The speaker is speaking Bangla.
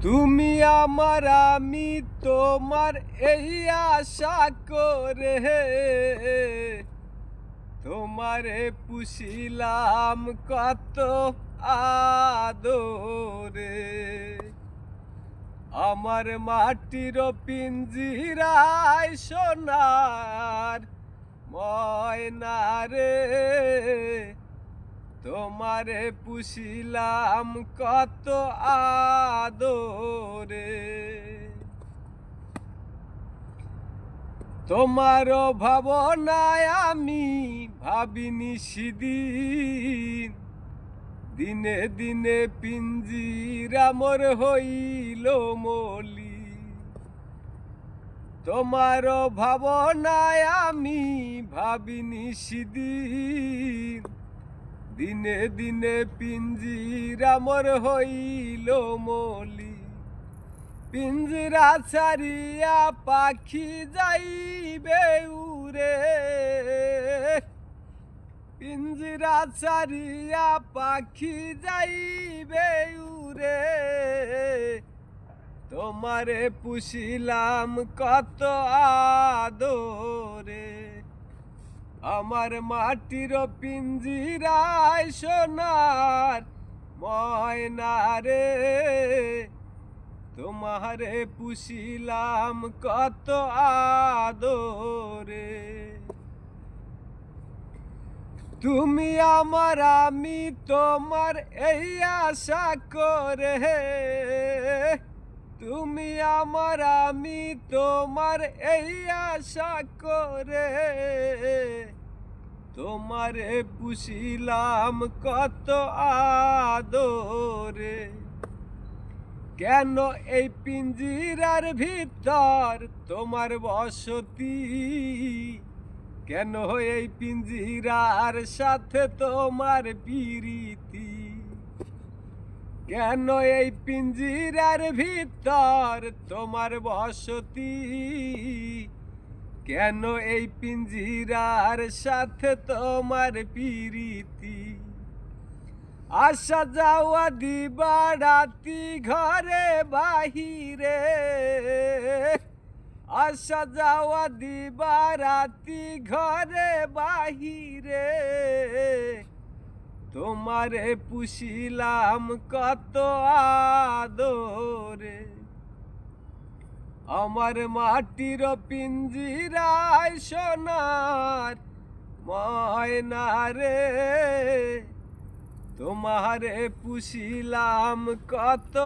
তুমি আমার আমি তোমার এই আশা করে তোমারে পুষিলাম কত আদরে। আমার মাটির পিঞ্জিরায় সোনার ময়না রে, তোমারে পুষিলাম কত আদরে। তোমার ভাবনায় আমি ভাবিনি সেদিন, দিনে দিনে পিঞ্জিরা মোর হইল মলি। তোমার ভাবনায় আমি ভাবিনি সেদিন, দিনে দিনে পিঞ্জিরা মোর হইল মলি। পিঞ্জিরা ছাড়িয়া পাখি যাইবে উড়ে, পিঞ্জিরা ছাড়িয়া পাখি যাইবে উড়ে। তোমারে পুষিলাম কত আদরে। আমার মাটির পিঞ্জিরায় সোনার ময়না রে, তোমারে পুষিলাম কত আদরে। তুমি আমার আমি তোমার এই আশা করে, তুমি আমার আমি তোমার এই আশা করে, তোমারে পুষিলাম কত আদরে। কেন এই পিঞ্জিরার ভিতর তোমার বসতি, কেন এই পিঞ্জিরার সাথে তোমার প্রীতি, কেন এই পিঞ্জিরার ভিতর তোমার বসতি, কেন এই পিঞ্জিরার সাথে তোমার প্রীতি। আসা যাওয়া দিবা রাতি ঘরে বাহিরে, আসা যাওয়া দিবা রাতি ঘরে বাহিরে। তোমারে পুষিলাম কত আদরে। আমার মাটির পিঞ্জিরায় সোনার ময়না রে, তোমারে পুষিলাম কত